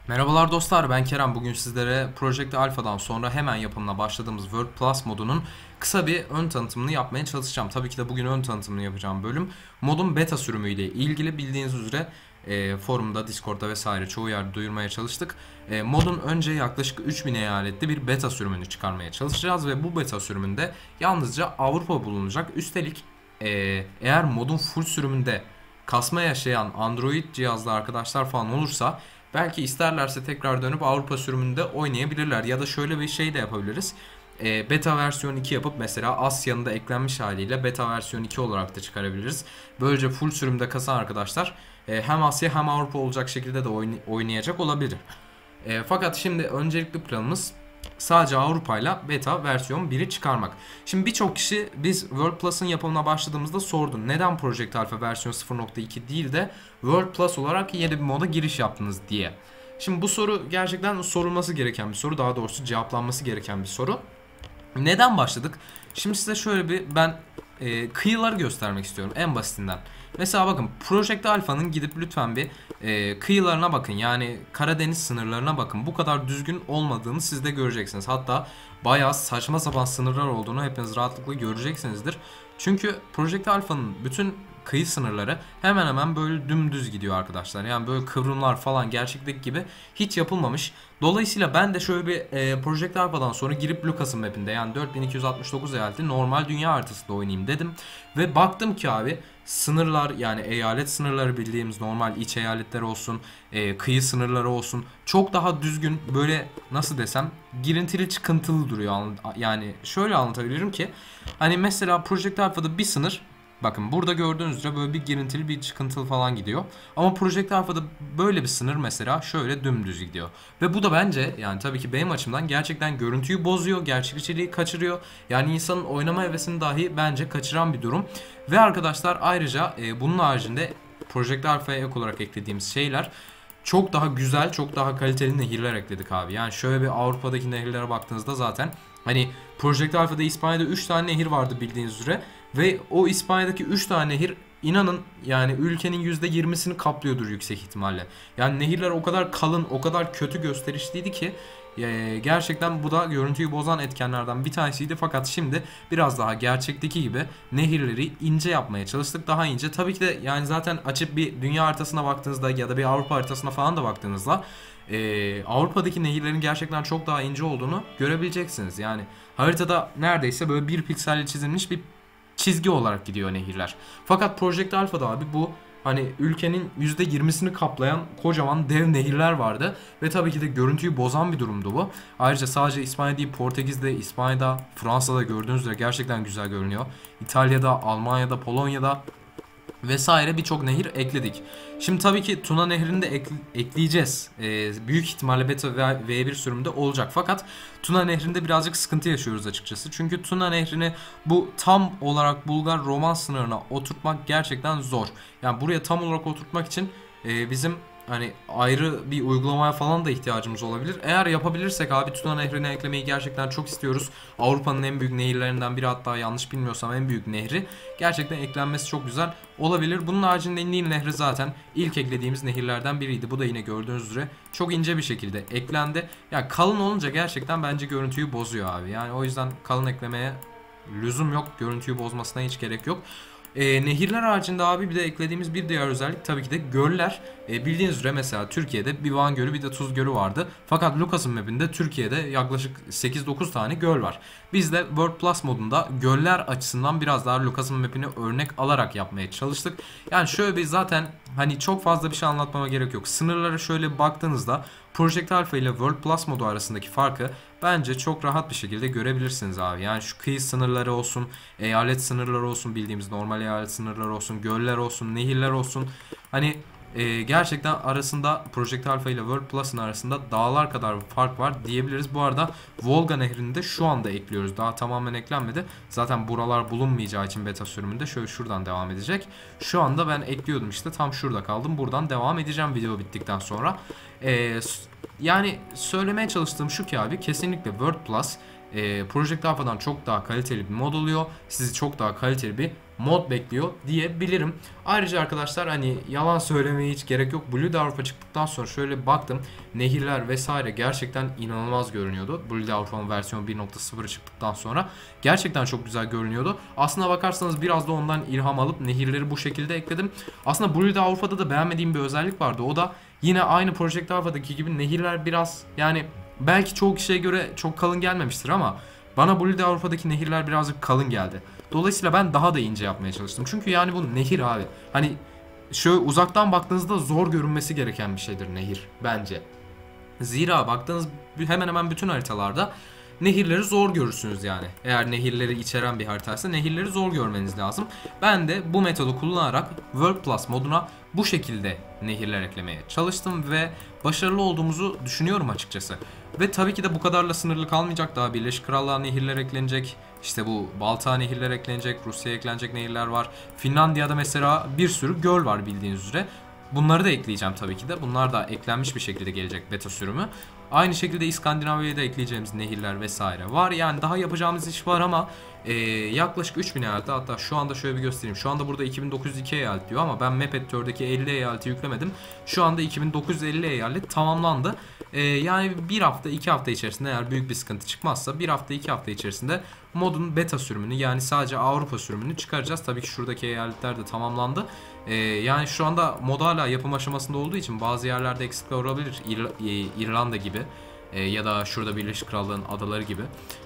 Merhabalar dostlar, ben Kerem. Bugün sizlere Project Alpha'dan sonra hemen yapımına başladığımız World Plus modunun kısa bir ön tanıtımını yapmaya çalışacağım. Tabii ki de bugün ön tanıtımını yapacağım bölüm modun beta sürümüyle ilgili. Bildiğiniz üzere forumda, Discord'da vesaire çoğu yerde duyurmaya çalıştık. Modun önce yaklaşık 3000 eyaletli bir beta sürümünü çıkarmaya çalışacağız ve bu beta sürümünde yalnızca Avrupa bulunacak. Üstelik eğer modun full sürümünde kasma yaşayan Android cihazlı arkadaşlar falan olursa belki isterlerse tekrar dönüp Avrupa sürümünde oynayabilirler. Ya da şöyle bir şey de yapabiliriz. Beta versiyon 2 yapıp mesela Asya'nın da eklenmiş haliyle beta versiyon 2 olarak da çıkarabiliriz. Böylece full sürümde kasan arkadaşlar hem Asya hem Avrupa olacak şekilde de oynayacak olabilir. Fakat şimdi öncelikli planımız sadece Avrupa ile beta versiyon 1'i çıkarmak. Şimdi birçok kişi biz World Plus'ın yapımına başladığımızda sordu. Neden Project Alpha versiyon 0.2 değil de World Plus olarak yeni bir moda giriş yaptınız diye. Şimdi bu soru gerçekten sorulması gereken bir soru. Daha doğrusu cevaplanması gereken bir soru. Neden başladık? Şimdi size şöyle bir kıyıları göstermek istiyorum en basitinden. Mesela bakın Project Alpha'nın gidip lütfen bir kıyılarına bakın. Yani Karadeniz sınırlarına bakın. Bu kadar düzgün olmadığını siz de göreceksiniz. Hatta bayağı saçma sapan sınırlar olduğunu hepiniz rahatlıkla göreceksinizdir. Çünkü Project Alpha'nın bütün kıyı sınırları hemen hemen böyle dümdüz gidiyor arkadaşlar. Yani böyle kıvrımlar falan gerçekteki gibi hiç yapılmamış. Dolayısıyla ben de şöyle bir Project Alpha'dan sonra girip Lucas'ın map'inde yani 4269 eyaleti normal dünya haritasında oynayayım dedim. Ve baktım ki abi sınırlar yani eyalet sınırları bildiğimiz normal iç eyaletler olsun, kıyı sınırları olsun çok daha düzgün böyle nasıl desem girintili çıkıntılı duruyor. Yani şöyle anlatabilirim ki hani mesela Project Alpha'da bir sınır. Bakın burada gördüğünüz üzere böyle bir girintili bir çıkıntılı falan gidiyor. Ama Project Alpha'da böyle bir sınır mesela şöyle dümdüz gidiyor. Ve bu da bence yani tabii ki benim açımdan gerçekten görüntüyü bozuyor, gerçekçiliği kaçırıyor. Yani insanın oynama hevesini dahi bence kaçıran bir durum. Ve arkadaşlar ayrıca bunun haricinde Project Alpha'ya ek olarak eklediğimiz şeyler çok daha güzel, çok daha kaliteli nehirler ekledik abi. Yani şöyle bir Avrupa'daki nehirlere baktığınızda zaten hani Project Alpha'da İspanya'da 3 tane nehir vardı bildiğiniz üzere. Ve o İspanya'daki 3 tane nehir inanın yani ülkenin %20'sini kaplıyordur yüksek ihtimalle. Yani nehirler o kadar kalın, o kadar kötü gösterişliydi ki gerçekten bu da görüntüyü bozan etkenlerden bir tanesiydi. Fakat şimdi biraz daha gerçekteki gibi nehirleri ince yapmaya çalıştık. Daha ince. Tabii ki de yani zaten açıp bir dünya haritasına baktığınızda ya da bir Avrupa haritasına falan da baktığınızda Avrupa'daki nehirlerin gerçekten çok daha ince olduğunu görebileceksiniz. Yani haritada neredeyse böyle bir pikselle çizilmiş bir çizgi olarak gidiyor nehirler. Fakat Project Alpha'da abi bu hani ülkenin %20'sini kaplayan kocaman dev nehirler vardı. Ve tabii ki de görüntüyü bozan bir durumdu bu. Ayrıca sadece İspanya değil Portekiz'de, İspanya'da, Fransa'da gördüğünüz üzere gerçekten güzel görünüyor. İtalya'da, Almanya'da, Polonya'da vesaire birçok nehir ekledik. Şimdi tabii ki Tuna Nehri'ni de ekleyeceğiz. Büyük ihtimalle beta V1 sürümünde olacak. Fakat Tuna Nehri'nde birazcık sıkıntı yaşıyoruz açıkçası. Çünkü Tuna Nehri'ni bu tam olarak Bulgar-Roman sınırına oturtmak gerçekten zor. Yani buraya tam olarak oturtmak için bizim hani ayrı bir uygulamaya falan da ihtiyacımız olabilir. Eğer yapabilirsek abi Tuna Nehri'ne eklemeyi gerçekten çok istiyoruz. Avrupa'nın en büyük nehirlerinden biri, hatta yanlış bilmiyorsam en büyük nehri. Gerçekten eklenmesi çok güzel olabilir. Bunun haricinde Nil Nehri zaten ilk eklediğimiz nehirlerden biriydi. Bu da yine gördüğünüz üzere çok ince bir şekilde eklendi. Yani kalın olunca gerçekten bence görüntüyü bozuyor abi. Yani o yüzden kalın eklemeye lüzum yok. Görüntüyü bozmasına hiç gerek yok. Nehirler haricinde abi bir de eklediğimiz bir diğer özellik tabii ki de göller. Bildiğiniz üzere mesela Türkiye'de bir Van Gölü bir de Tuz Gölü vardı. Fakat Lucas'ın map'inde Türkiye'de yaklaşık 8-9 tane göl var. Biz de World Plus modunda göller açısından biraz daha Lucas'ın map'ini örnek alarak yapmaya çalıştık. Yani şöyle bir zaten hani çok fazla bir şey anlatmama gerek yok. Sınırlara şöyle baktığınızda Project Alpha ile World Plus modu arasındaki farkı bence çok rahat bir şekilde görebilirsiniz abi. Yani şu kıyı sınırları olsun, eyalet sınırları olsun, bildiğimiz normal eyalet sınırları olsun, göller olsun, nehirler olsun. Hani gerçekten arasında Project Alpha ile World Plus'ın arasında dağlar kadar bir fark var diyebiliriz. Bu arada Volga Nehri'ni de şu anda ekliyoruz. Daha tamamen eklenmedi. Zaten buralar bulunmayacağı için beta sürümünde şöyle şuradan devam edecek. Şu anda ben ekliyordum işte tam şurada kaldım. Buradan devam edeceğim video bittikten sonra. Yani söylemeye çalıştığım şu ki abi kesinlikle World Plus Project Alpha'dan çok daha kaliteli bir mod oluyor. Sizi çok daha kaliteli bir mod bekliyor diyebilirim. Ayrıca arkadaşlar hani yalan söylemeye hiç gerek yok. Blue Dwarf'a çıktıktan sonra şöyle baktım. Nehirler vesaire gerçekten inanılmaz görünüyordu. Blue Dwarf'ın versiyon 1.0 çıktıktan sonra gerçekten çok güzel görünüyordu. Aslına bakarsanız biraz da ondan ilham alıp nehirleri bu şekilde ekledim. Aslında Blue Dwarf'da da beğenmediğim bir özellik vardı. O da yine aynı Project Alpha'daki gibi nehirler biraz yani belki çoğu kişiye göre çok kalın gelmemiştir ama bana Blue Avrupa'daki nehirler birazcık kalın geldi. Dolayısıyla ben daha da ince yapmaya çalıştım. Çünkü yani bu nehir abi. Hani şöyle uzaktan baktığınızda zor görünmesi gereken bir şeydir nehir bence. Zira baktığınız hemen hemen bütün haritalarda nehirleri zor görürsünüz yani. Eğer nehirleri içeren bir haritaysa nehirleri zor görmeniz lazım. Ben de bu metodu kullanarak World Plus moduna bu şekilde nehirler eklemeye çalıştım ve başarılı olduğumuzu düşünüyorum açıkçası. Ve tabii ki de bu kadarla sınırlı kalmayacak, daha Birleşik Krallığa nehirler eklenecek. İşte bu Baltığa nehirler eklenecek, Rusya'ya eklenecek nehirler var. Finlandiya'da mesela bir sürü göl var bildiğiniz üzere. Bunları da ekleyeceğim tabii ki de. Bunlar da eklenmiş bir şekilde gelecek beta sürümü. Aynı şekilde İskandinavya'da ekleyeceğimiz nehirler vesaire var. Yani daha yapacağımız iş var ama yaklaşık 3000 eyalet, hatta şu anda şöyle bir göstereyim. Şu anda burada 2902 eyalet diyor ama ben Map Editor'daki 50 eyaleti yüklemedim. Şu anda 2950 eyalet tamamlandı. Yani bir hafta 2 hafta içerisinde eğer büyük bir sıkıntı çıkmazsa bir hafta 2 hafta içerisinde modun beta sürümünü yani sadece Avrupa sürümünü çıkaracağız. Tabii ki şuradaki eyaletler de tamamlandı. Yani şu anda mod hala yapım aşamasında olduğu için bazı yerlerde eksikler olabilir. İrlanda gibi ya da şurada Birleşik Krallığın adaları gibi.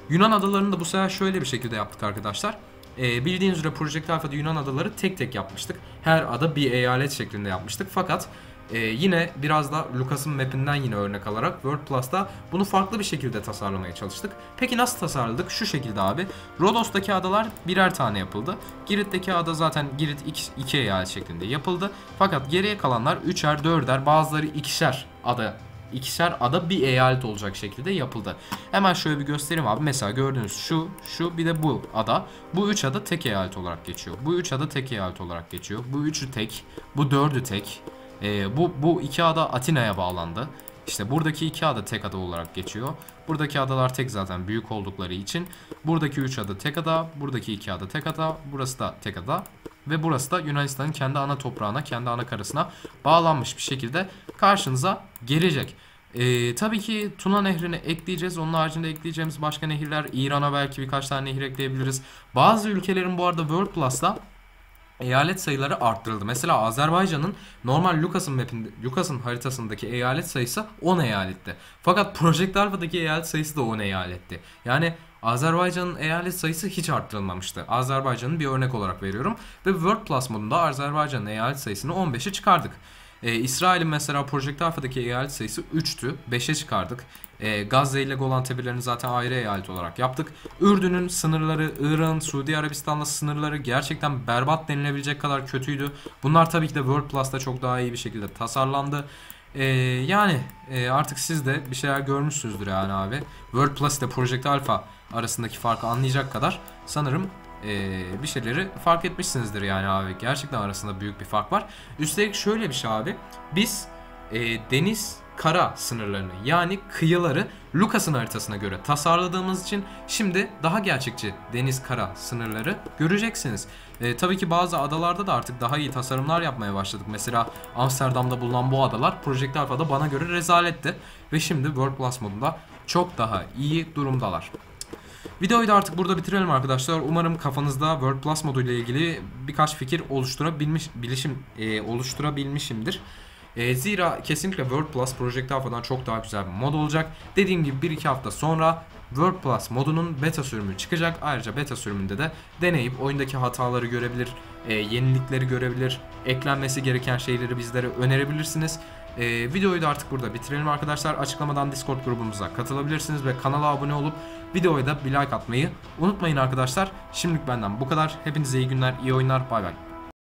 Yunan adalarını da bu sefer şöyle bir şekilde yaptık arkadaşlar. Bildiğiniz üzere Project Alpha'da Yunan adaları tek tek yapmıştık. Her ada bir eyalet şeklinde yapmıştık. Fakat yine biraz da Lucas'ın map'inden yine örnek alarak World Plus'ta bunu farklı bir şekilde tasarlamaya çalıştık. Peki nasıl tasarladık? Şu şekilde abi. Rodos'taki adalar birer tane yapıldı. Girit'teki ada zaten Girit 2 eyalet şeklinde yapıldı. Fakat geriye kalanlar 3'er 4'er, bazıları 2'şer ada bir eyalet olacak şekilde yapıldı. Hemen şöyle bir göstereyim abi. Mesela gördüğünüz şu bir de bu ada. Bu 3 ada tek eyalet olarak geçiyor. Bu 3 ada tek eyalet olarak geçiyor. Bu 3'ü tek. Bu 4'ü tek. Bu 2 ada Atina'ya bağlandı. İşte buradaki 2 ada tek ada olarak geçiyor. Buradaki adalar tek zaten büyük oldukları için. Buradaki 3 ada tek ada. Buradaki 2 ada tek ada. Burası da tek ada. Ve burası da Yunanistan'ın kendi ana toprağına, kendi ana karasına bağlanmış bir şekilde karşınıza gelecek. Tabii ki Tuna Nehri'ni ekleyeceğiz. Onun haricinde ekleyeceğimiz başka nehirler, İran'a belki birkaç tane nehir ekleyebiliriz. Bazı ülkelerin bu arada World Plus'ta eyalet sayıları arttırıldı. Mesela Azerbaycan'ın normal Lucas'ın haritasındaki eyalet sayısı 10 eyaletti. Fakat Project Alpha'daki eyalet sayısı da 10 eyaletti. Yani Azerbaycan'ın eyalet sayısı hiç arttırılmamıştı. Azerbaycan'ın bir örnek olarak veriyorum. Ve World Plus modunda Azerbaycan'ın eyalet sayısını 15'e çıkardık. İsrail'in mesela Project Alpha'daki eyalet sayısı 3'tü. 5'e çıkardık. Gazze ile Golan Tepelerini zaten ayrı eyalet olarak yaptık. Ürdün'ün sınırları, Irak'ın, Suudi Arabistan'la sınırları gerçekten berbat denilebilecek kadar kötüydü. Bunlar tabii ki de World Plus'ta çok daha iyi bir şekilde tasarlandı. Yani artık siz de bir şeyler görmüşsünüzdür yani abi. World Plus ile Project Alpha arasındaki farkı anlayacak kadar sanırım bir şeyleri fark etmişsinizdir yani abi. Gerçekten arasında büyük bir fark var. Üstelik şöyle bir şey abi. Biz deniz kara sınırlarını yani kıyıları Lucas'ın haritasına göre tasarladığımız için şimdi daha gerçekçi deniz kara sınırları göreceksiniz. Tabii ki bazı adalarda da artık daha iyi tasarımlar yapmaya başladık. Mesela Amsterdam'da bulunan bu adalar Project Alpha'da bana göre rezaletti. Ve şimdi World Plus modunda çok daha iyi durumdalar. Videoyu da artık burada bitirelim arkadaşlar. Umarım kafanızda World Plus modu ile ilgili birkaç fikir oluşturabilmişimdir. Zira kesinlikle World Plus Project Alpha'dan çok daha güzel bir mod olacak. Dediğim gibi 1-2 hafta sonra World Plus modunun beta sürümü çıkacak. Ayrıca beta sürümünde de deneyip oyundaki hataları görebilir, yenilikleri görebilir, eklenmesi gereken şeyleri bizlere önerebilirsiniz. Videoyu da artık burada bitirelim arkadaşlar. Açıklamadan Discord grubumuza katılabilirsiniz ve kanala abone olup videoya da bir like atmayı unutmayın arkadaşlar. Şimdilik benden bu kadar. Hepinize iyi günler, iyi oyunlar. Bay bay.